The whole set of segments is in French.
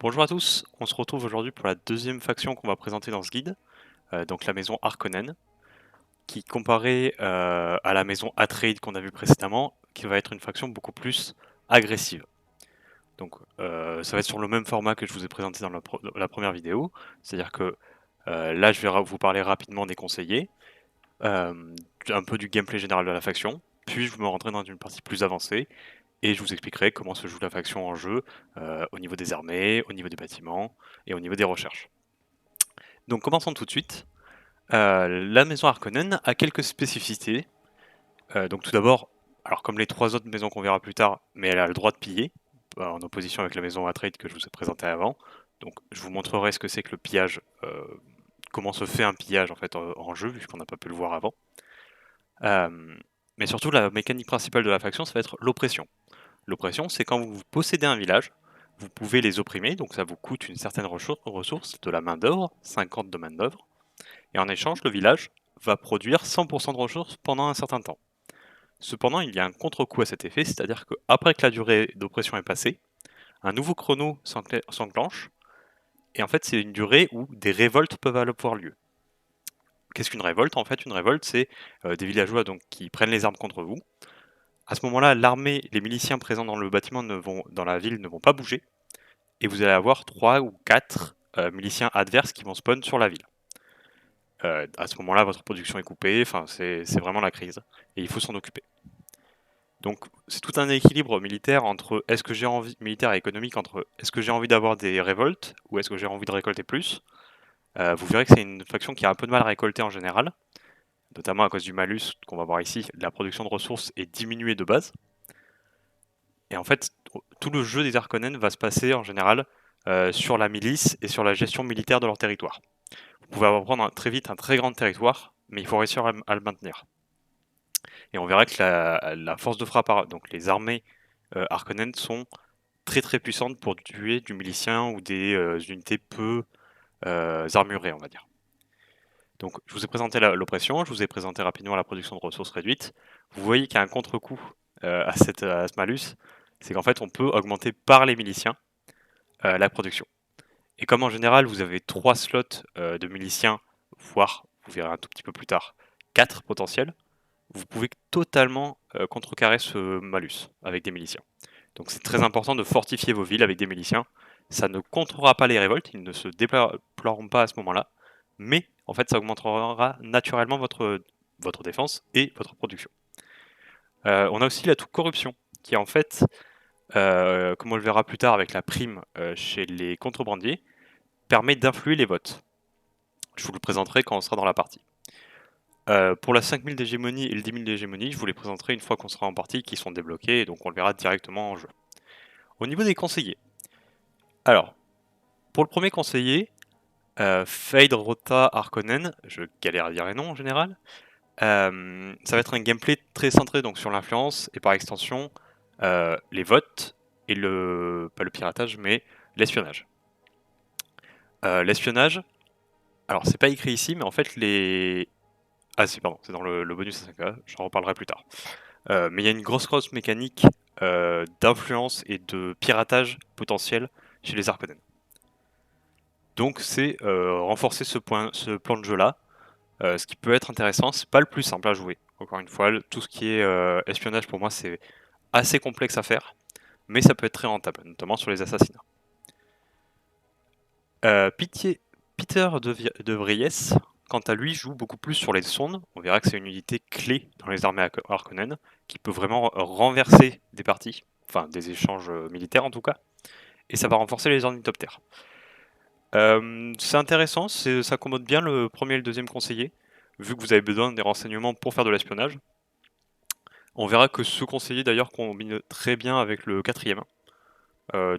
Bonjour à tous, on se retrouve aujourd'hui pour la deuxième faction qu'on va présenter dans ce guide, donc la maison Harkonnen, qui comparée à la maison Atreid qu'on a vu précédemment, qui va être une faction beaucoup plus agressive. Donc ça va être sur le même format que je vous ai présenté dans la première vidéo, c'est-à-dire que là je vais vous parler rapidement des conseillers, un peu du gameplay général de la faction, puis je me rentrerai dans une partie plus avancée, et je vous expliquerai comment se joue la faction en jeu, au niveau des armées, au niveau des bâtiments et au niveau des recherches. Donc commençons tout de suite. La maison Harkonnen a quelques spécificités. Donc tout d'abord, alors comme les trois autres maisons qu'on verra plus tard, mais elle a le droit de piller, en opposition avec la maison Atreid que je vous ai présentée avant. Donc je vous montrerai ce que c'est que le pillage, comment se fait un pillage en fait en jeu, puisqu'on n'a pas pu le voir avant. Mais surtout la mécanique principale de la faction, ça va être l'oppression. L'oppression, c'est quand vous possédez un village, vous pouvez les opprimer, donc ça vous coûte une certaine ressource, de la main d'œuvre, 50 de main d'œuvre, et en échange, le village va produire 100% de ressources pendant un certain temps. Cependant, il y a un contre-coup à cet effet, c'est-à-dire qu'après que la durée d'oppression est passée, un nouveau chrono s'enclenche, et en fait c'est une durée où des révoltes peuvent avoir lieu. Qu'est-ce qu'une révolte? En fait, une révolte, c'est des villageois donc, qui prennent les armes contre vous. À ce moment-là, l'armée, les miliciens présents dans le bâtiment dans la ville ne vont pas bouger, et vous allez avoir 3 ou 4 miliciens adverses qui vont spawn sur la ville. À ce moment-là, votre production est coupée, enfin, c'est vraiment la crise, et il faut s'en occuper. Donc, c'est tout un équilibre militaire entre est-ce que j'ai envie, militaire et économique, entre est-ce que j'ai envie d'avoir des révoltes ou est-ce que j'ai envie de récolter plus. Vous verrez que c'est une faction qui a un peu de mal à récolter en général, notamment à cause du malus qu'on va voir ici. La production de ressources est diminuée de base. Et en fait, tout le jeu des Harkonnen va se passer en général sur la milice et sur la gestion militaire de leur territoire. Vous pouvez avoir prendre très vite un très grand territoire, mais il faut réussir à le maintenir. Et on verra que la force de frappe, donc les armées Harkonnen sont très très puissantes pour tuer du milicien ou des unités peu armurées, on va dire. Donc je vous ai présenté l'oppression, je vous ai présenté rapidement la production de ressources réduite. Vous voyez qu'il y a un contre-coup à ce malus, c'est qu'en fait on peut augmenter par les miliciens la production. Et comme en général vous avez 3 slots de miliciens, voire, vous verrez un tout petit peu plus tard, 4 potentiels, vous pouvez totalement contrecarrer ce malus avec des miliciens. Donc c'est très important de fortifier vos villes avec des miliciens. Ça ne contrera pas les révoltes, ils ne se déploieront pas à ce moment-là, mais en fait ça augmentera naturellement votre défense et votre production. On a aussi l'atout corruption, qui en fait, comme on le verra plus tard avec la prime chez les contrebandiers, permet d'influer les votes. Je vous le présenterai quand on sera dans la partie. Pour la 5000 d'hégémonie et le 10 000 d'hégémonie, je vous les présenterai une fois qu'on sera en partie, qui sont débloqués, et donc on le verra directement en jeu. Au niveau des conseillers, alors, pour le premier conseiller, Fade Rota Harkonnen, je galère à dire les noms en général, ça va être un gameplay très centré donc, sur l'influence et par extension les votes et pas le piratage mais l'espionnage. L'espionnage, alors c'est pas écrit ici mais en fait les... Ah si pardon, c'est dans le bonus SNK, j'en reparlerai plus tard. Mais il y a une grosse mécanique d'influence et de piratage potentiel chez les Harkonnen. Donc c'est renforcer ce plan de jeu là, ce qui peut être intéressant, c'est pas le plus simple à jouer. Encore une fois, tout ce qui est espionnage pour moi c'est assez complexe à faire, mais ça peut être très rentable, notamment sur les assassinats. Peter de Vries, quant à lui, joue beaucoup plus sur les sondes. On verra que c'est une unité clé dans les armées Harkonnen, qui peut vraiment renverser des parties, enfin des échanges militaires en tout cas, et ça va renforcer les ornithoptères. C'est intéressant, ça commode bien le premier et le deuxième conseiller, vu que vous avez besoin des renseignements pour faire de l'espionnage. On verra que ce conseiller d'ailleurs combine très bien avec le quatrième.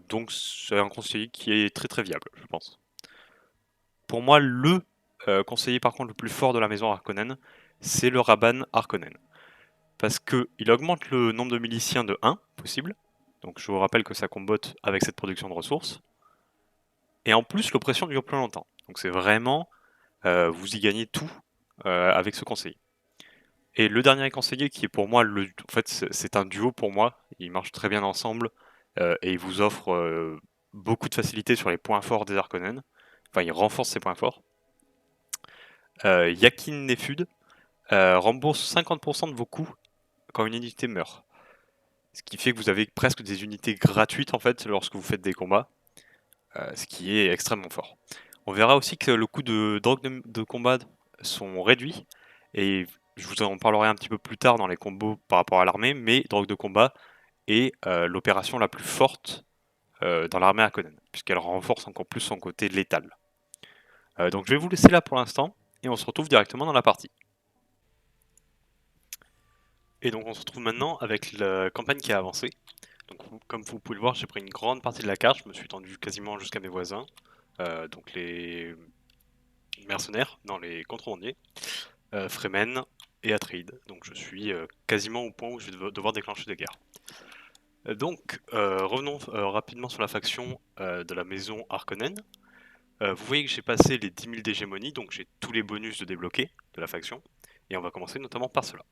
Donc c'est un conseiller qui est très très viable, je pense. Pour moi, le conseiller par contre le plus fort de la maison Harkonnen, c'est le Rabban Harkonnen. Parce qu'il augmente le nombre de miliciens de 1 possible. Donc je vous rappelle que ça combote avec cette production de ressources. Et en plus, l'oppression dure plus longtemps. Donc c'est vraiment, vous y gagnez tout avec ce conseiller. Et le dernier conseiller qui est pour moi, en fait c'est un duo pour moi, ils marchent très bien ensemble et ils vous offrent beaucoup de facilité sur les points forts des Harkonnen. Enfin, il renforce ses points forts. Yakin Nefud rembourse 50% de vos coûts quand une unité meurt. Ce qui fait que vous avez presque des unités gratuites en fait lorsque vous faites des combats, ce qui est extrêmement fort. On verra aussi que le coût de drogues de combat sont réduits, et je vous en parlerai un petit peu plus tard dans les combos par rapport à l'armée, mais drogue de combat est l'opération la plus forte dans l'armée Harkonnen, puisqu'elle renforce encore plus son côté létal. Donc je vais vous laisser là pour l'instant, et on se retrouve directement dans la partie. Et donc on se retrouve maintenant avec la campagne qui a avancé. Donc comme vous pouvez le voir, j'ai pris une grande partie de la carte, je me suis tendu quasiment jusqu'à mes voisins, donc les mercenaires, non les contrebandiers, Fremen et Atreides. Donc je suis quasiment au point où je vais devoir déclencher des guerres. Donc revenons rapidement sur la faction de la maison Harkonnen. Vous voyez que j'ai passé les 10 000 d'hégémonie, donc j'ai tous les bonus de débloquer de la faction, et on va commencer notamment par cela.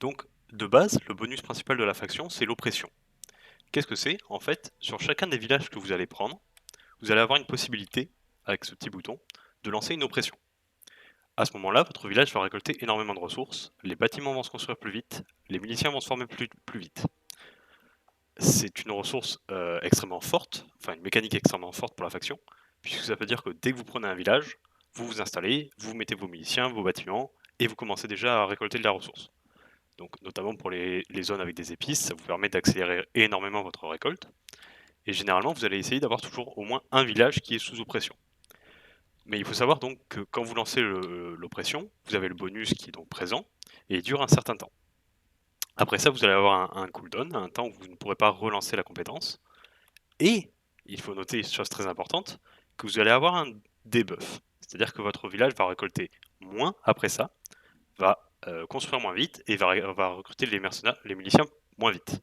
Donc de base, le bonus principal de la faction, c'est l'oppression. Qu'est-ce que c'est? En fait, sur chacun des villages que vous allez prendre, vous allez avoir une possibilité, avec ce petit bouton, de lancer une oppression. À ce moment-là, votre village va récolter énormément de ressources, les bâtiments vont se construire plus vite, les miliciens vont se former plus vite. C'est une ressource extrêmement forte, enfin une mécanique extrêmement forte pour la faction, puisque ça veut dire que dès que vous prenez un village, vous vous installez, vous mettez vos miliciens, vos bâtiments, et vous commencez déjà à récolter de la ressource. Donc notamment pour les zones avec des épices, ça vous permet d'accélérer énormément votre récolte. Et généralement, vous allez essayer d'avoir toujours au moins un village qui est sous oppression. Mais il faut savoir donc que quand vous lancez l'oppression, vous avez le bonus qui est donc présent, et il dure un certain temps. Après ça, vous allez avoir un cooldown, un temps où vous ne pourrez pas relancer la compétence. Et, il faut noter une chose très importante, que vous allez avoir un debuff. C'est-à-dire que votre village va récolter moins après ça, va construire moins vite, et va recruter les mercenaires, les miliciens moins vite.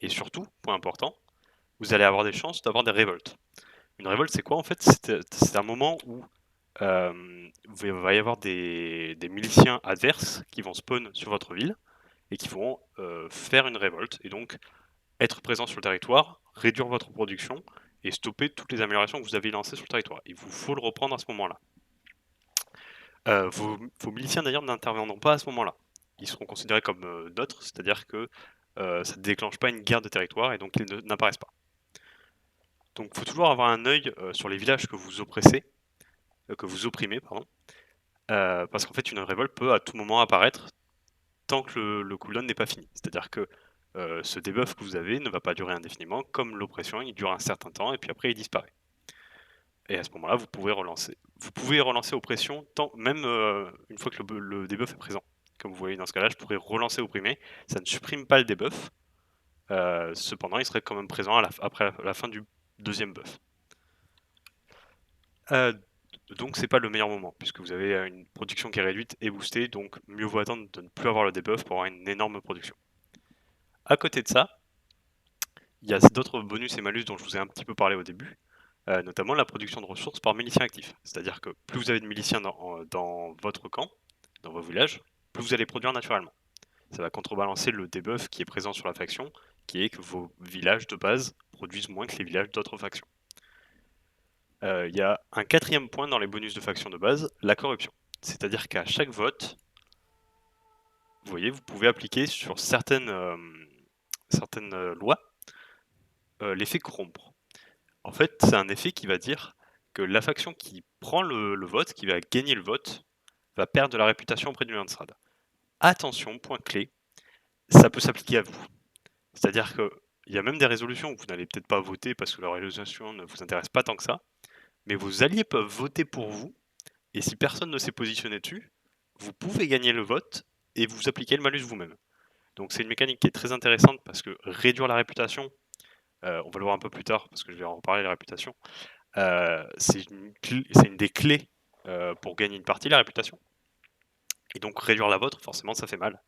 Et surtout, point important, vous allez avoir des chances d'avoir des révoltes. Une révolte, c'est quoi en fait? C'est un moment où il va y avoir des miliciens adverses qui vont spawn sur votre ville et qui vont faire une révolte, et donc être présents sur le territoire, réduire votre production et stopper toutes les améliorations que vous avez lancées sur le territoire. Il vous faut le reprendre à ce moment-là. Vos miliciens d'ailleurs n'interviendront pas à ce moment-là. Ils seront considérés comme neutres, c'est-à-dire que ça ne déclenche pas une guerre de territoire et donc ils n'apparaissent pas. Donc il faut toujours avoir un œil sur les villages que vous oppressez, que vous opprimez, pardon, parce qu'en fait une révolte peut à tout moment apparaître tant que le cooldown n'est pas fini. C'est-à-dire que ce debuff que vous avez ne va pas durer indéfiniment, comme l'oppression, il dure un certain temps et puis après il disparaît. Et à ce moment-là, vous pouvez relancer. Vous pouvez relancer oppression même une fois que le debuff est présent. Comme vous voyez dans ce cas-là, je pourrais relancer opprimé. Ça ne supprime pas le debuff. Cependant, il serait quand même présent après la fin du deuxième buff. Donc c'est pas le meilleur moment, puisque vous avez une production qui est réduite et boostée, donc mieux vaut attendre de ne plus avoir le debuff pour avoir une énorme production. À côté de ça, il y a d'autres bonus et malus dont je vous ai un petit peu parlé au début, notamment la production de ressources par milicien actif. C'est-à-dire que plus vous avez de miliciens dans votre camp, dans vos villages, plus vous allez produire naturellement. Ça va contrebalancer le debuff qui est présent sur la faction, qui est que vos villages de base produisent moins que les villages d'autres factions. Il y a un quatrième point dans les bonus de faction de base, la corruption. C'est-à-dire qu'à chaque vote, vous voyez, vous pouvez appliquer sur certaines lois l'effet corrompre. En fait, c'est un effet qui va dire que la faction qui prend le vote, qui va gagner le vote, va perdre de la réputation auprès du Landsraad. Attention, point clé, ça peut s'appliquer à vous. C'est-à-dire qu'il y a même des résolutions où vous n'allez peut-être pas voter parce que la résolution ne vous intéresse pas tant que ça, mais vos alliés peuvent voter pour vous, et si personne ne s'est positionné dessus, vous pouvez gagner le vote et vous appliquer le malus vous-même. Donc c'est une mécanique qui est très intéressante parce que réduire la réputation, on va le voir un peu plus tard parce que je vais en reparler de la réputation, c'est une des clés pour gagner une partie, la réputation. Et donc réduire la vôtre, forcément ça fait mal.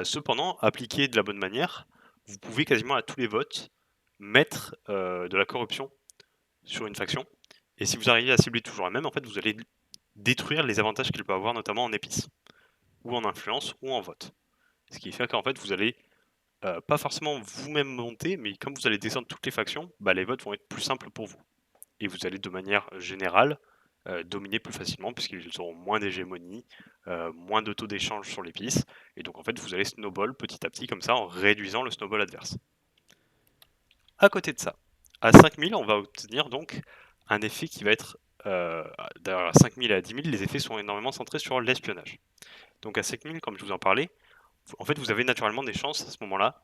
Cependant, appliquer de la bonne manière, vous pouvez quasiment à tous les votes mettre de la corruption sur une faction. Et si vous arrivez à cibler toujours la même, en fait vous allez détruire les avantages qu'il peut avoir, notamment en épices, ou en influence, ou en vote. Ce qui fait qu'en fait vous allez pas forcément vous-même monter, mais comme vous allez descendre toutes les factions, les votes vont être plus simples pour vous. Et vous allez de manière générale dominer plus facilement puisqu'ils auront moins d'hégémonie, moins de taux d'échange sur les pistes, et donc en fait vous allez snowball petit à petit comme ça en réduisant le snowball adverse. À côté de ça, à 5000 on va obtenir donc un effet qui va être, d'ailleurs à 5000 et à 10 000 les effets sont énormément centrés sur l'espionnage. Donc à 5000 comme je vous en parlais, en fait vous avez naturellement des chances à ce moment-là,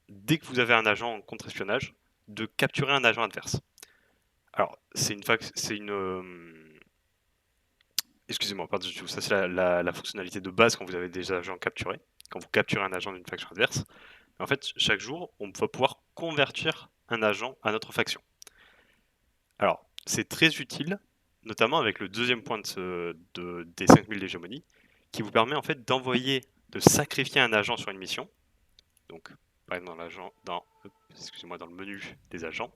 dès que vous avez un agent en contre-espionnage, de capturer un agent adverse. Alors c'est une excusez-moi, pas du tout. Ça, c'est la fonctionnalité de base quand vous avez des agents capturés, quand vous capturez un agent d'une faction adverse. En fait, chaque jour, on va pouvoir convertir un agent à notre faction. Alors, c'est très utile, notamment avec le deuxième point des 5000 d'hégémonie, qui vous permet en fait d'envoyer, de sacrifier un agent sur une mission. Donc, par exemple, dans le menu des agents.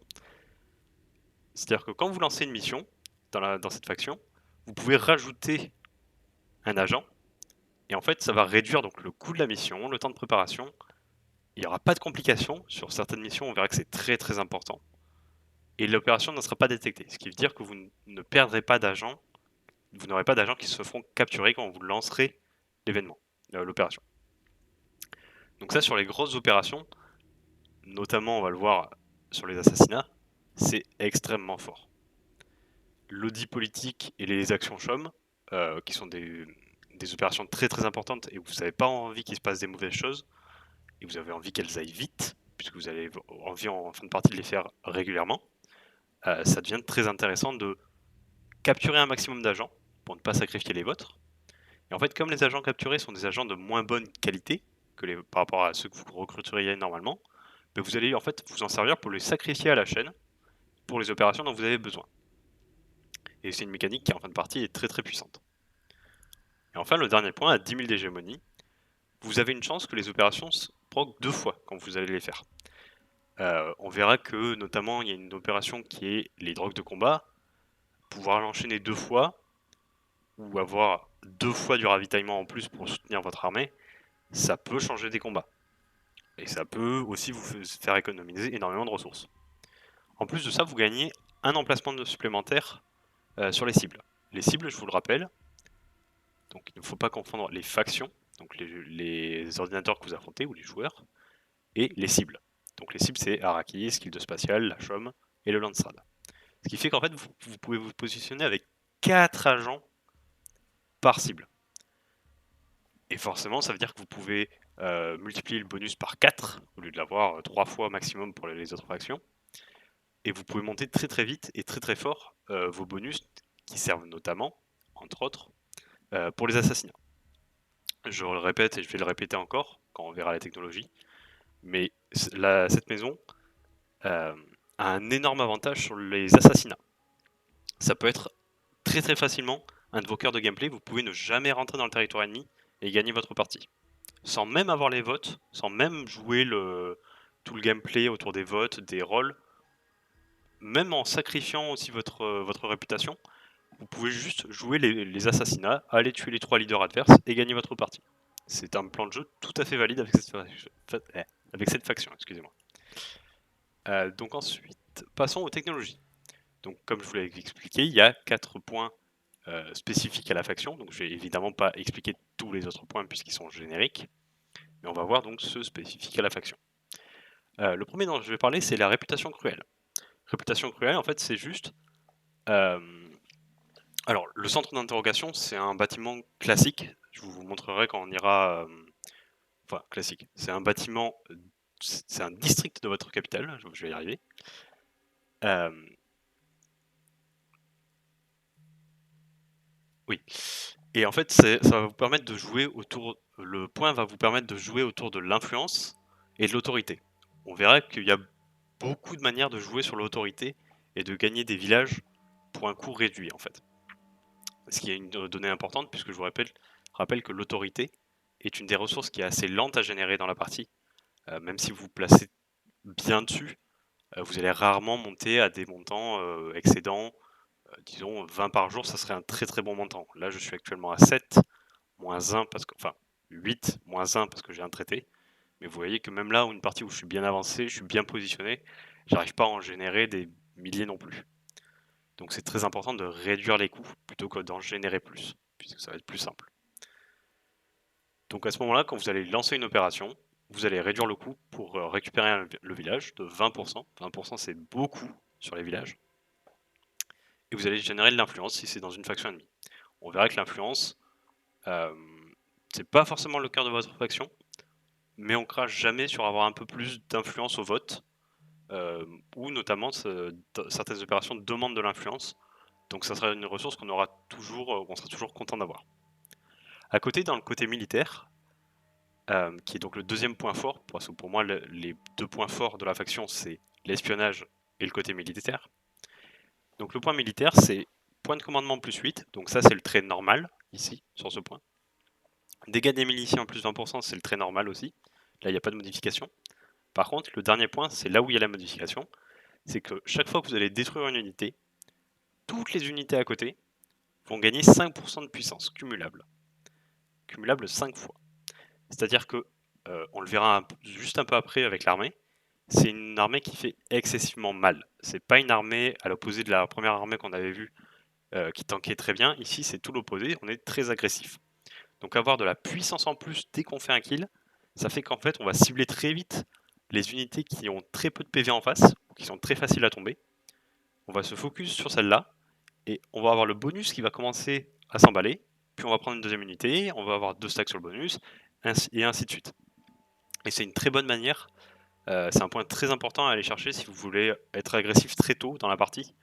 C'est-à-dire que quand vous lancez une mission dans cette faction, vous pouvez rajouter un agent. Et en fait, ça va réduire donc le coût de la mission, le temps de préparation. Il n'y aura pas de complications. Sur certaines missions, on verra que c'est très très important. Et l'opération ne sera pas détectée. Ce qui veut dire que vous ne perdrez pas d'agents. Vous n'aurez pas d'agents qui se feront capturer quand vous lancerez l'événement, l'opération. Donc ça, sur les grosses opérations, notamment on va le voir sur les assassinats, c'est extrêmement fort. L'audit politique et les actions chômes, qui sont des opérations très très importantes et où vous n'avez pas envie qu'il se passe des mauvaises choses, et vous avez envie qu'elles aillent vite, puisque vous avez envie en fin de partie de les faire régulièrement, ça devient très intéressant de capturer un maximum d'agents pour ne pas sacrifier les vôtres. Et en fait, comme les agents capturés sont des agents de moins bonne qualité par rapport à ceux que vous recruteriez normalement, vous allez en fait vous en servir pour les sacrifier à la chaîne pour les opérations dont vous avez besoin. Et c'est une mécanique qui en fin de partie est très très puissante. Et enfin, le dernier point, à 10 000 d'hégémonie, vous avez une chance que les opérations se proc 2 fois quand vous allez les faire. On verra que notamment il y a une opération qui est les drogues de combat. Pouvoir l'enchaîner 2 fois ou avoir 2 fois du ravitaillement en plus pour soutenir votre armée, ça peut changer des combats. Et ça peut aussi vous faire économiser énormément de ressources. En plus de ça, vous gagnez un emplacement supplémentaire sur les cibles. Les cibles, je vous le rappelle, donc il ne faut pas confondre les factions, donc les ordinateurs que vous affrontez ou les joueurs, et les cibles. Donc les cibles, c'est Araki, Skill Spatial, la Chaume et le Landsrad. Ce qui fait qu'en fait, vous pouvez vous positionner avec 4 agents par cible. Et forcément, ça veut dire que vous pouvez multiplier le bonus par 4, au lieu de l'avoir 3 fois maximum pour les autres factions. Et vous pouvez monter très très vite et très très fort vos bonus, qui servent notamment, entre autres, pour les assassinats. Je le répète et je vais le répéter encore, quand on verra la technologie, mais cette maison a un énorme avantage sur les assassinats. Ça peut être très très facilement un de vos cœurs de gameplay, vous pouvez ne jamais rentrer dans le territoire ennemi et gagner votre partie. Sans même avoir les votes, sans même jouer tout le gameplay autour des votes, des rôles, même en sacrifiant aussi votre réputation, vous pouvez juste jouer les assassinats, aller tuer les 3 leaders adverses et gagner votre partie. C'est un plan de jeu tout à fait valide avec cette faction, excusez-moi. Donc ensuite, passons aux technologies. Donc comme je vous l'avais expliqué, il y a 4 points spécifiques à la faction. Donc je vais évidemment pas expliquer tous les autres points puisqu'ils sont génériques, mais on va voir donc ceux spécifiques à la faction. Le premier dont je vais parler, c'est la réputation cruelle. Réputation cruelle, en fait, c'est juste... alors, le centre d'interrogation, c'est un bâtiment classique. Je vous montrerai quand on ira... enfin, classique. C'est un bâtiment... c'est un district de votre capitale, je vais y arriver. Oui. Et en fait, ça va vous permettre de jouer autour... Le point va vous permettre de jouer autour de l'influence et de l'autorité. On verra qu'il y a beaucoup de manières de jouer sur l'autorité et de gagner des villages pour un coût réduit, en fait. Ce qui est une donnée importante, puisque je vous rappelle que l'autorité est une des ressources qui est assez lente à générer dans la partie. Même si vous vous placez bien dessus, vous allez rarement monter à des montants excédant, disons, 20 par jour, ça serait un très très bon montant. Là, je suis actuellement à 7, moins 1, enfin 8, moins 1 parce que j'ai un traité. Mais vous voyez que même là, une partie où je suis bien avancé, je suis bien positionné, j'arrive pas à en générer des milliers non plus. Donc c'est très important de réduire les coûts plutôt que d'en générer plus, puisque ça va être plus simple. Donc à ce moment-là, quand vous allez lancer une opération, vous allez réduire le coût pour récupérer le village de 20%. 20% c'est beaucoup sur les villages. Et vous allez générer de l'influence si c'est dans une faction ennemie. On verra que l'influence, c'est pas forcément le cœur de votre faction, mais on crache jamais sur avoir un peu plus d'influence au vote, ou notamment certaines opérations demandent de l'influence. Donc ça sera une ressource qu'on aura toujours, on sera toujours content d'avoir. À côté, dans le côté militaire, qui est donc le deuxième point fort, parce que pour moi les deux points forts de la faction c'est l'espionnage et le côté militaire. Donc le point militaire c'est point de commandement plus 8, donc ça c'est le trait normal ici sur ce point. Dégâts des miliciens plus 20%, c'est le trait normal aussi, là il n'y a pas de modification. Par contre le dernier point c'est là où il y a la modification, c'est que chaque fois que vous allez détruire une unité, toutes les unités à côté vont gagner 5% de puissance cumulable. Cumulable 5 fois. C'est-à-dire que, on le verra juste un peu après avec l'armée, c'est une armée qui fait excessivement mal. C'est pas une armée, à l'opposé de la première armée qu'on avait vue, qui tankait très bien. Ici, c'est tout l'opposé, on est très agressif. Donc avoir de la puissance en plus dès qu'on fait un kill, ça fait qu'en fait, on va cibler très vite les unités qui ont très peu de PV en face, ou qui sont très faciles à tomber. On va se focus sur celle-là, et on va avoir le bonus qui va commencer à s'emballer, puis on va prendre une deuxième unité, on va avoir 2 stacks sur le bonus, et ainsi de suite. Et c'est une très bonne manière, c'est un point très important à aller chercher si vous voulez être agressif très tôt dans la partie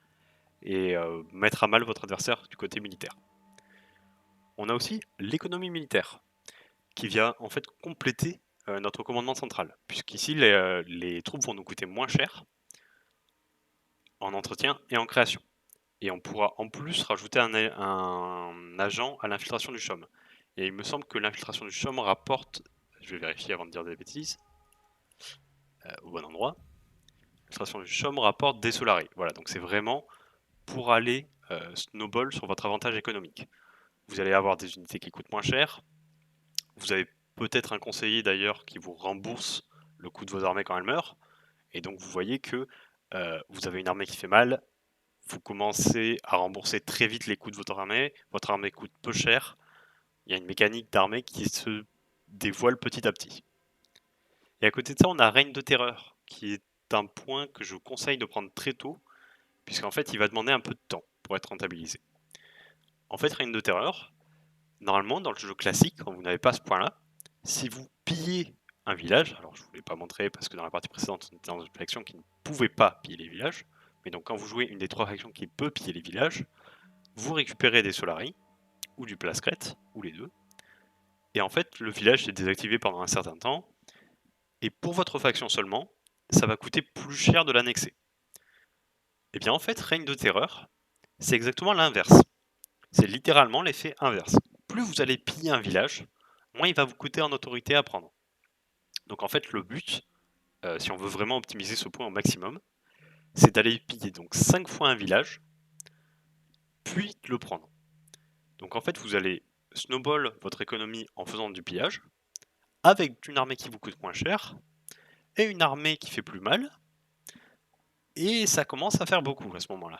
et mettre à mal votre adversaire du côté militaire. On a aussi l'économie militaire qui vient en fait compléter notre commandement central, puisqu'ici les troupes vont nous coûter moins cher en entretien et en création. Et on pourra en plus rajouter un agent à l'infiltration du chaume. Et il me semble que l'infiltration du chaume rapporte, je vais vérifier avant de dire des bêtises, au bon endroit, l'infiltration du chaume rapporte des Solari. Voilà, donc c'est vraiment pour aller snowball sur votre avantage économique. Vous allez avoir des unités qui coûtent moins cher, vous avez peut-être un conseiller d'ailleurs qui vous rembourse le coût de vos armées quand elles meurent, et donc vous voyez que vous avez une armée qui fait mal, vous commencez à rembourser très vite les coûts de votre armée coûte peu cher, il y a une mécanique d'armée qui se dévoile petit à petit. Et à côté de ça, on a Règne de Terreur, qui est un point que je conseille de prendre très tôt, puisqu'en fait, il va demander un peu de temps pour être rentabilisé. En fait, Règne de Terreur, normalement, dans le jeu classique, quand vous n'avez pas ce point-là, si vous pillez un village, alors je ne vous l'ai pas montré parce que dans la partie précédente, on était dans une faction qui ne pouvait pas piller les villages, mais donc quand vous jouez une des 3 factions qui peut piller les villages, vous récupérez des Solari, ou du Plascrète, ou les deux, et en fait, le village est désactivé pendant un certain temps, et pour votre faction seulement, ça va coûter plus cher de l'annexer. Et bien en fait, Règne de Terreur, c'est exactement l'inverse. C'est littéralement l'effet inverse. Plus vous allez piller un village, moins il va vous coûter en autorité à prendre. Donc en fait, le but, si on veut vraiment optimiser ce point au maximum, c'est d'aller piller donc 5 fois un village, puis de le prendre. Donc en fait, vous allez snowball votre économie en faisant du pillage, avec une armée qui vous coûte moins cher, et une armée qui fait plus mal, et ça commence à faire beaucoup à ce moment-là.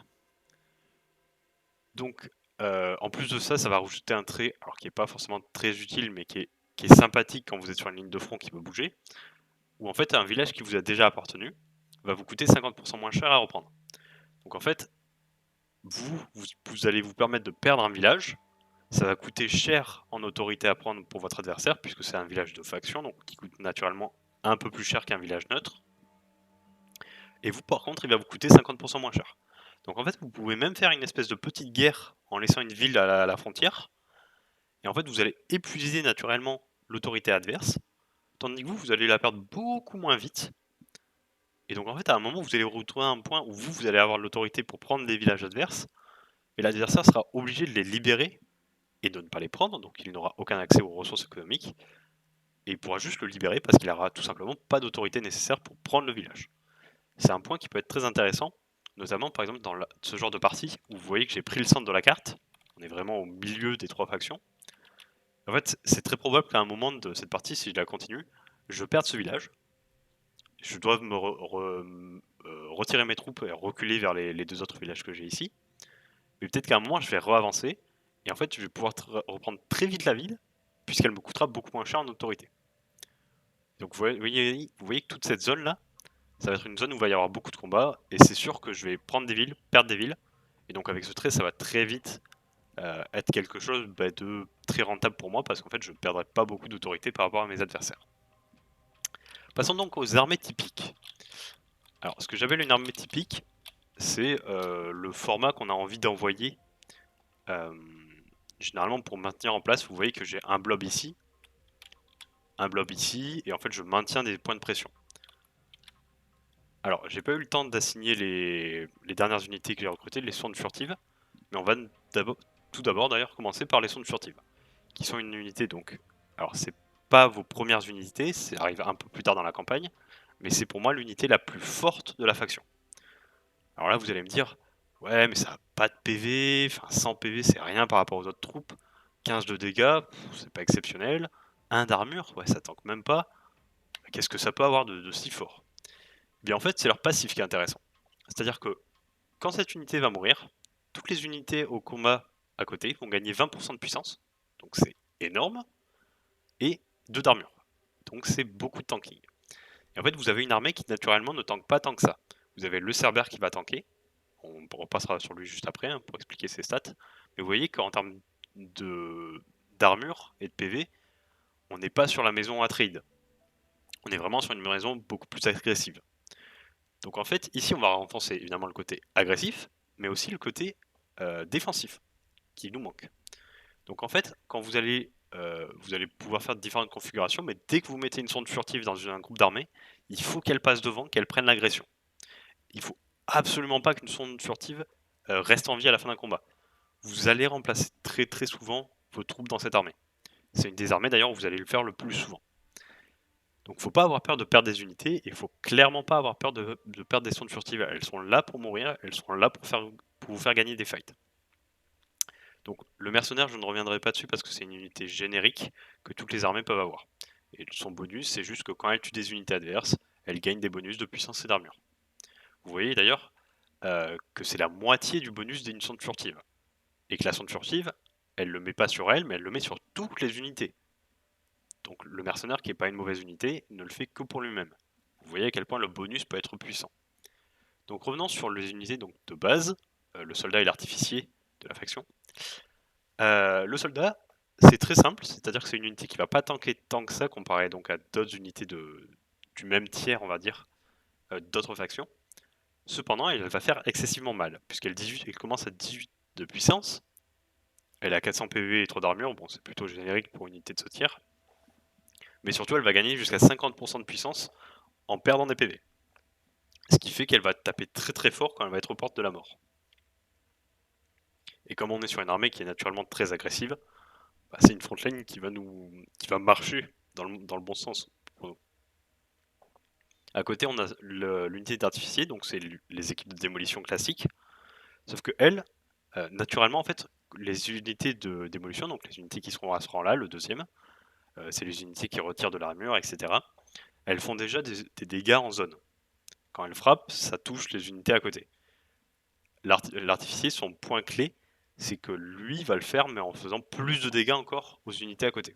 Donc en plus de ça, ça va rajouter un trait, alors qui n'est pas forcément très utile, mais qui est sympathique quand vous êtes sur une ligne de front qui peut bouger, où en fait un village qui vous a déjà appartenu va vous coûter 50% moins cher à reprendre. Donc en fait, vous allez vous permettre de perdre un village, ça va coûter cher en autorité à prendre pour votre adversaire, puisque c'est un village de faction, donc qui coûte naturellement un peu plus cher qu'un village neutre. Et vous, par contre, il va vous coûter 50% moins cher. Donc en fait, vous pouvez même faire une espèce de petite guerre en laissant une ville à la frontière. Et en fait, vous allez épuiser naturellement l'autorité adverse, tandis que vous allez la perdre beaucoup moins vite. Et donc en fait, à un moment, vous allez retrouver un point où vous allez avoir l'autorité pour prendre les villages adverses, et l'adversaire sera obligé de les libérer et de ne pas les prendre, donc il n'aura aucun accès aux ressources économiques, et il pourra juste le libérer parce qu'il n'aura tout simplement pas d'autorité nécessaire pour prendre le village. C'est un point qui peut être très intéressant, notamment par exemple dans ce genre de partie où vous voyez que j'ai pris le centre de la carte, on est vraiment au milieu des 3 factions. En fait, c'est très probable qu'à un moment de cette partie, si je la continue, je perds ce village, je dois retirer mes troupes et reculer vers les deux autres villages que j'ai ici. Mais peut-être qu'à un moment, je vais re-avancer, et en fait, je vais pouvoir reprendre très vite la ville, puisqu'elle me coûtera beaucoup moins cher en autorité. Donc vous voyez que toute cette zone-là, ça va être une zone où il va y avoir beaucoup de combats, et c'est sûr que je vais prendre des villes, perdre des villes, et donc avec ce trait, ça va très vite être quelque chose de très rentable pour moi, parce qu'en fait, je ne perdrai pas beaucoup d'autorité par rapport à mes adversaires. Passons donc aux armées typiques. Alors, ce que j'appelle une armée typique, c'est le format qu'on a envie d'envoyer. Généralement, pour maintenir en place, vous voyez que j'ai un blob ici, et en fait, je maintiens des points de pression. Alors, j'ai pas eu le temps d'assigner les dernières unités que j'ai recrutées, les sondes furtives, mais on va tout d'abord d'ailleurs commencer par les sondes furtives, qui sont une unité donc. Alors, c'est pas vos premières unités, ça arrive un peu plus tard dans la campagne, mais c'est pour moi l'unité la plus forte de la faction. Alors là, vous allez me dire, ouais, mais ça a pas de PV, enfin 100 PV, c'est rien par rapport aux autres troupes. 15 de dégâts, c'est pas exceptionnel. 1 d'armure, ouais, ça tank même pas. Qu'est-ce que ça peut avoir de si fort? Bien en fait, c'est leur passif qui est intéressant. C'est-à-dire que quand cette unité va mourir, toutes les unités au combat à côté vont gagner 20% de puissance, donc c'est énorme, et 2 d'armure, donc c'est beaucoup de tanking. Et en fait, vous avez une armée qui naturellement ne tank pas tant que ça. Vous avez le Cerbère qui va tanker, on repassera sur lui juste après pour expliquer ses stats, mais vous voyez qu'en termes d'armure et de PV, on n'est pas sur la maison Atreide. On est vraiment sur une maison beaucoup plus agressive. Donc en fait, ici, on va renforcer évidemment le côté agressif, mais aussi le côté défensif, qui nous manque. Donc en fait, quand vous allez pouvoir faire différentes configurations, mais dès que vous mettez une sonde furtive dans un groupe d'armées, il faut qu'elle passe devant, qu'elle prenne l'agression. Il faut absolument pas qu'une sonde furtive reste en vie à la fin d'un combat. Vous allez remplacer très très souvent vos troupes dans cette armée. C'est une des armées d'ailleurs où vous allez le faire le plus souvent. Donc faut pas avoir peur de perdre des unités, et il faut clairement pas avoir peur de perdre des sondes furtives. Elles sont là pour mourir, elles sont là pour vous faire gagner des fights. Donc le mercenaire, je ne reviendrai pas dessus parce que c'est une unité générique que toutes les armées peuvent avoir. Et son bonus, c'est juste que quand elle tue des unités adverses, elle gagne des bonus de puissance et d'armure. Vous voyez d'ailleurs que c'est la moitié du bonus d'une sonde furtive. Et que la sonde furtive, elle le met pas sur elle, mais elle le met sur toutes les unités. Donc le mercenaire, qui n'est pas une mauvaise unité, ne le fait que pour lui-même. Vous voyez à quel point le bonus peut être puissant. Donc revenons sur les unités donc, de base, le soldat et l'artificier de la faction. Le soldat, c'est très simple, c'est-à-dire que c'est une unité qui va pas tanker tant que ça comparé donc à d'autres unités du même tiers, on va dire, d'autres factions. Cependant, elle va faire excessivement mal, puisqu'elle commence à 18 de puissance. Elle a 400 PV et 3 d'armure, bon c'est plutôt générique pour une unité de ce tiers. Mais surtout, elle va gagner jusqu'à 50% de puissance en perdant des PV. Ce qui fait qu'elle va taper très très fort quand elle va être aux portes de la mort. Et comme on est sur une armée qui est naturellement très agressive, bah, c'est une frontline qui va marcher dans le bon sens pour nous. À côté, on a l'unité d'artificier, donc c'est les équipes de démolition classiques. Sauf que elles, naturellement, en fait, les unités de démolition, donc les unités qui seront à ce rang-là, le deuxième, c'est les unités qui retirent de l'armure, etc. Elles font déjà des dégâts en zone. Quand elles frappent, ça touche les unités à côté. L'artificier, son point clé, c'est que lui va le faire, mais en faisant plus de dégâts encore aux unités à côté.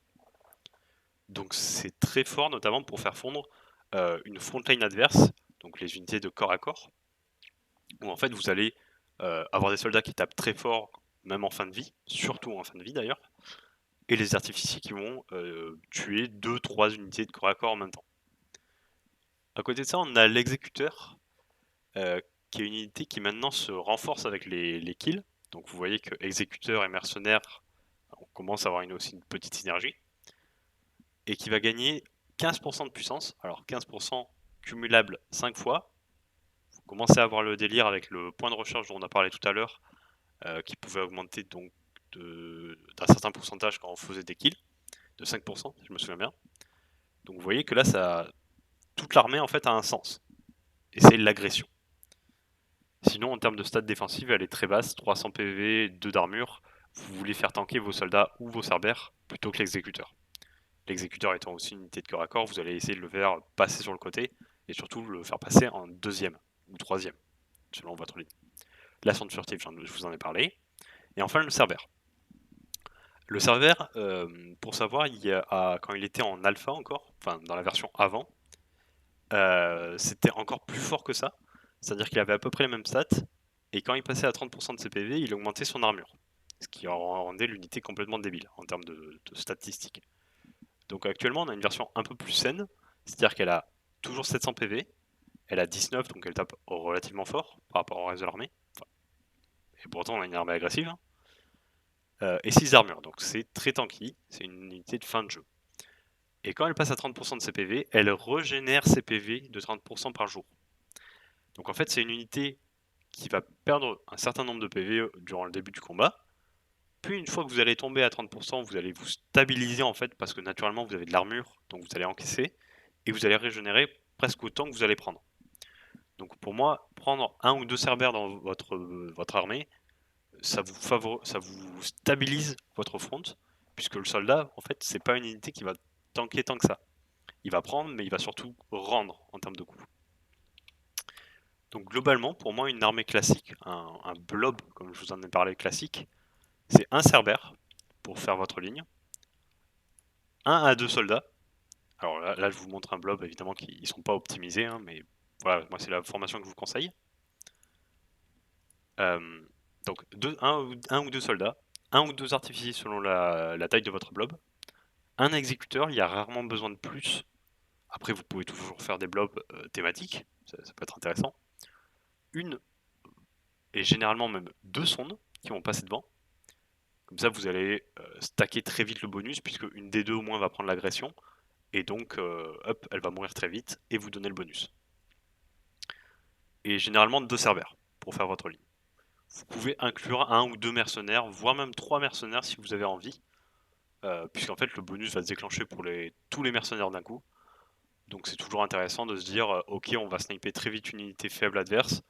Donc c'est très fort, notamment pour faire fondre une frontline adverse, donc les unités de corps à corps, où en fait vous allez avoir des soldats qui tapent très fort, même en fin de vie, surtout en fin de vie d'ailleurs, et les artificiers qui vont tuer 2-3 unités de corps à corps en même temps. À côté de ça, on a l'exécuteur, qui est une unité qui maintenant se renforce avec les kills. Donc vous voyez que exécuteur et mercenaire, on commence à avoir aussi une petite synergie, et qui va gagner 15% de puissance. Alors 15% cumulable 5 fois. Vous commencez à avoir le délire avec le point de recharge dont on a parlé tout à l'heure, qui pouvait augmenter donc d'un certain pourcentage quand on faisait des kills, de 5% si je me souviens bien. Donc vous voyez que là, toute l'armée en fait a un sens, et c'est l'agression. Sinon, en termes de stats défensives, elle est très basse, 300 PV, 2 d'armure. Vous voulez faire tanker vos soldats ou vos cerbères plutôt que l'exécuteur. L'exécuteur étant aussi une unité de corps à corps, vous allez essayer de le faire passer sur le côté et surtout le faire passer en deuxième ou troisième, selon votre ligne. La sonde furtive, je vous en ai parlé. Et enfin, le Cerbère. Le Cerbère, pour savoir, quand il était en alpha encore, enfin dans la version avant, c'était encore plus fort que ça. C'est-à-dire qu'il avait à peu près les mêmes stats, et quand il passait à 30% de ses PV, il augmentait son armure. Ce qui rendait l'unité complètement débile en termes de statistiques. Donc actuellement, on a une version un peu plus saine, c'est-à-dire qu'elle a toujours 700 PV, elle a 19, donc elle tape relativement fort par rapport au reste de l'armée. Enfin, et pourtant, on a une armée agressive. Hein. Et 6 armures, donc c'est très tanky, c'est une unité de fin de jeu. Et quand elle passe à 30% de ses PV, elle régénère ses PV de 30% par jour. Donc en fait, c'est une unité qui va perdre un certain nombre de PV durant le début du combat. Puis une fois que vous allez tomber à 30%, vous allez vous stabiliser en fait, parce que naturellement vous avez de l'armure, donc vous allez encaisser, et vous allez régénérer presque autant que vous allez prendre. Donc pour moi, prendre un ou deux cerbères dans votre armée, ça vous stabilise votre front, puisque le soldat, en fait, c'est pas une unité qui va tanker tant que ça. Il va prendre, mais il va surtout rendre en termes de coups. Donc globalement, pour moi, une armée classique, un blob, comme je vous en ai parlé classique, c'est un cerbère pour faire votre ligne, 1 à 2 soldats. Alors là, je vous montre un blob, évidemment, qui ne sont pas optimisés, hein, mais voilà, moi c'est la formation que je vous conseille. Donc un ou deux soldats, un ou deux artificiers selon la taille de votre blob, un exécuteur, il y a rarement besoin de plus. Après, vous pouvez toujours faire des blobs thématiques, ça peut être intéressant. Une et généralement même deux sondes qui vont passer devant. Comme ça, vous allez stacker très vite le bonus, puisque une des deux au moins va prendre l'agression, et donc hop, elle va mourir très vite et vous donner le bonus. Et généralement deux cerbères pour faire votre ligne. Vous pouvez inclure un ou deux mercenaires, voire même trois mercenaires si vous avez envie, puisqu'en fait le bonus va se déclencher pour tous les mercenaires d'un coup. Donc c'est toujours intéressant de se dire ok, on va sniper très vite une unité faible adverse,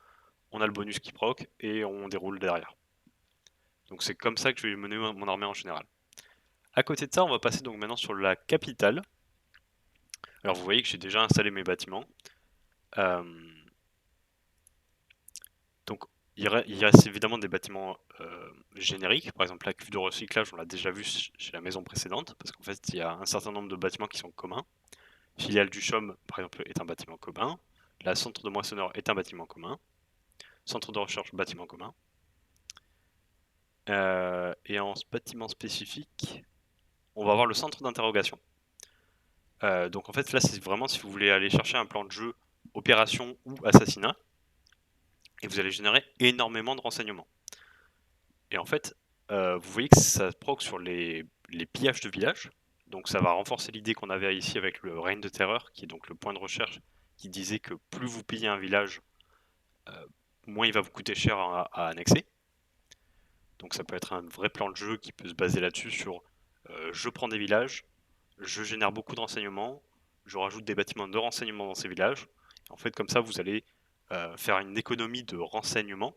on a le bonus qui proc et on déroule derrière. Donc c'est comme ça que je vais mener mon armée en général. À côté de ça, on va passer donc maintenant sur la capitale. Alors vous voyez que j'ai déjà installé mes bâtiments. Donc il reste évidemment des bâtiments génériques. Par exemple, la cuve de recyclage, on l'a déjà vu chez la maison précédente, parce qu'en fait, il y a un certain nombre de bâtiments qui sont communs. Filiale du CHOM, par exemple, est un bâtiment commun. La centre de moissonneur est un bâtiment commun. Centre de recherche, bâtiment commun. Et en bâtiment spécifique, on va avoir le centre d'interrogation. Donc en fait, là, c'est vraiment si vous voulez aller chercher un plan de jeu opération ou assassinat, et vous allez générer énormément de renseignements. Et en fait, vous voyez que ça proc sur les pillages de villages. Donc ça va renforcer l'idée qu'on avait ici avec le règne de terreur, qui est donc le point de recherche qui disait que plus vous pillez un village, moins il va vous coûter cher à annexer. Donc ça peut être un vrai plan de jeu qui peut se baser là-dessus sur je prends des villages, je génère beaucoup de renseignements, je rajoute des bâtiments de renseignement dans ces villages. En fait, comme ça, vous allez faire une économie de renseignements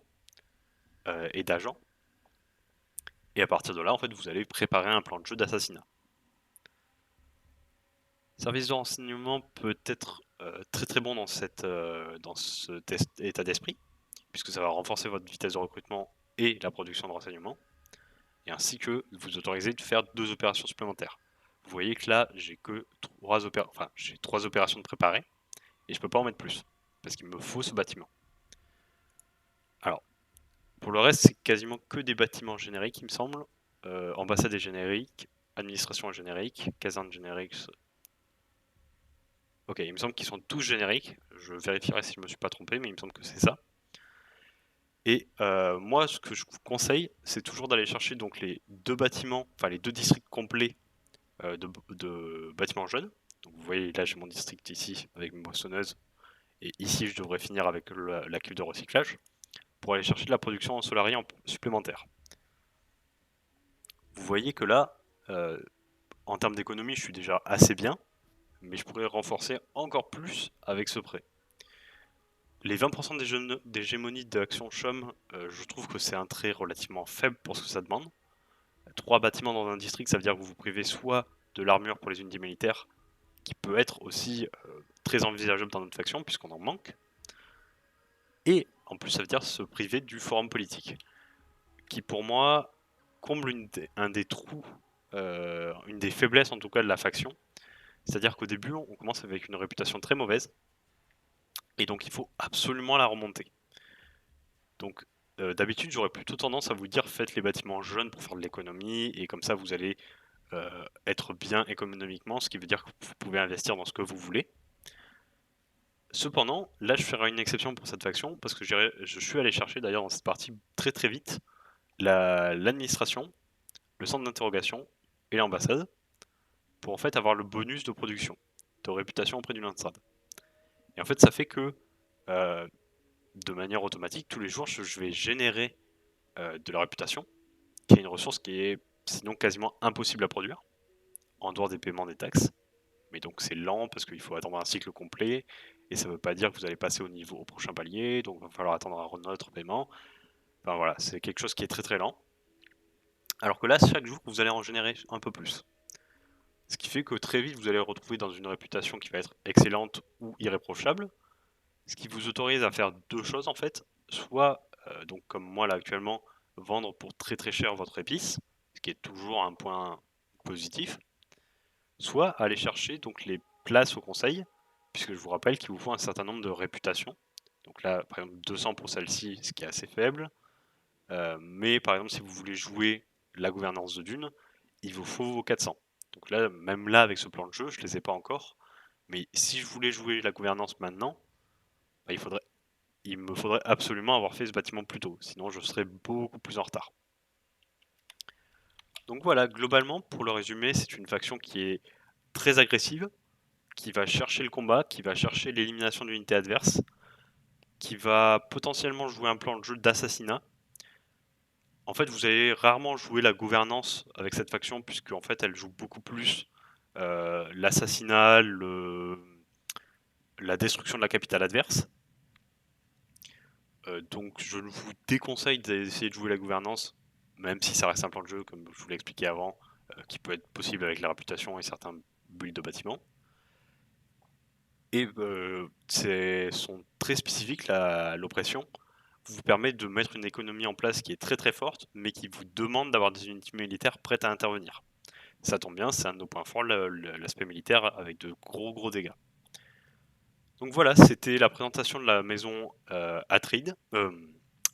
et d'agents. Et à partir de là, en fait, vous allez préparer un plan de jeu d'assassinat. Service de renseignement peut être très très bon dans ce état d'esprit, puisque ça va renforcer votre vitesse de recrutement et la production de renseignements, et ainsi que vous autoriser de faire 2 opérations supplémentaires. Vous voyez que là, j'ai que 3 opérations de préparer, et je peux pas en mettre plus, parce qu'il me faut ce bâtiment. Alors, pour le reste, c'est quasiment que des bâtiments génériques, il me semble. Ambassade est générique, administration est générique, caserne générique. Ok, il me semble qu'ils sont tous génériques. Je vérifierai si je me suis pas trompé, mais il me semble que c'est ça. Et moi, ce que je vous conseille, c'est toujours d'aller chercher donc les deux bâtiments, enfin les deux districts complets de bâtiments jeunes. Donc vous voyez, là j'ai mon district ici avec mes moissonneuses, et ici je devrais finir avec la cuve de recyclage, pour aller chercher de la production en solarié supplémentaire. Vous voyez que là, en termes d'économie, je suis déjà assez bien, mais je pourrais renforcer encore plus avec ce prêt. Les 20% d'hégémonie d'Action Chum, je trouve que c'est un trait relativement faible pour ce que ça demande. 3 bâtiments dans un district, ça veut dire que vous vous privez soit de l'armure pour les unités militaires, qui peut être aussi très envisageable dans notre faction, puisqu'on en manque. Et en plus, ça veut dire se priver du forum politique, qui pour moi comble un des trous, une des faiblesses en tout cas de la faction. C'est-à-dire qu'au début, on commence avec une réputation très mauvaise, et donc il faut absolument la remonter. Donc d'habitude, j'aurais plutôt tendance à vous dire faites les bâtiments jeunes pour faire de l'économie, et comme ça vous allez être bien économiquement, ce qui veut dire que vous pouvez investir dans ce que vous voulez. Cependant, là je ferai une exception pour cette faction, parce que je suis allé chercher d'ailleurs dans cette partie très très vite l'administration, le centre d'interrogation et l'ambassade, pour en fait avoir le bonus de production, de réputation auprès du Landsrad. Et en fait ça fait que de manière automatique, tous les jours je vais générer de la réputation, qui est une ressource qui est sinon quasiment impossible à produire, en dehors des paiements des taxes. Mais donc c'est lent parce qu'il faut attendre un cycle complet, et ça ne veut pas dire que vous allez passer au prochain palier, donc il va falloir attendre un autre paiement. Enfin voilà, c'est quelque chose qui est très très lent. Alors que là, chaque jour, vous allez en générer un peu plus. Ce qui fait que très vite, vous allez retrouver dans une réputation qui va être excellente ou irréprochable, ce qui vous autorise à faire deux choses en fait. Soit, donc comme moi là actuellement, vendre pour très très cher votre épice, ce qui est toujours un point positif, soit aller chercher donc les places au conseil, puisque je vous rappelle qu'il vous faut un certain nombre de réputations. Donc là, par exemple, 200 pour celle-ci, ce qui est assez faible. Mais par exemple, si vous voulez jouer la gouvernance de Dune, il vous faut vos 400. Donc là, même là, avec ce plan de jeu, je ne les ai pas encore. Mais si je voulais jouer la gouvernance maintenant, bah, il me faudrait absolument avoir fait ce bâtiment plus tôt. Sinon, je serais beaucoup plus en retard. Donc voilà, globalement, pour le résumé, c'est une faction qui est très agressive, qui va chercher le combat, qui va chercher l'élimination d'unités adverses, qui va potentiellement jouer un plan de jeu d'assassinat. En fait, vous allez rarement jouer la gouvernance avec cette faction, puisque en fait, elle joue beaucoup plus l'assassinat, la destruction de la capitale adverse. Donc je vous déconseille d'essayer de jouer la gouvernance, même si ça reste un plan de jeu, comme je vous l'ai expliqué avant, qui peut être possible avec la réputation et certains builds de bâtiments. Et sont très spécifiques, l'oppression vous permet de mettre une économie en place qui est très très forte, mais qui vous demande d'avoir des unités militaires prêtes à intervenir. Ça tombe bien, c'est un de nos points forts, l'aspect militaire, avec de gros dégâts. Donc voilà, c'était la présentation de la maison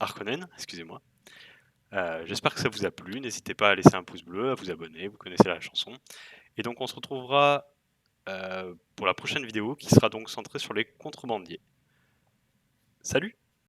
Harkonnen, excusez-moi. J'espère que ça vous a plu, n'hésitez pas à laisser un pouce bleu, à vous abonner, vous connaissez la chanson. Et donc on se retrouvera pour la prochaine vidéo qui sera donc centrée sur les contrebandiers. Salut!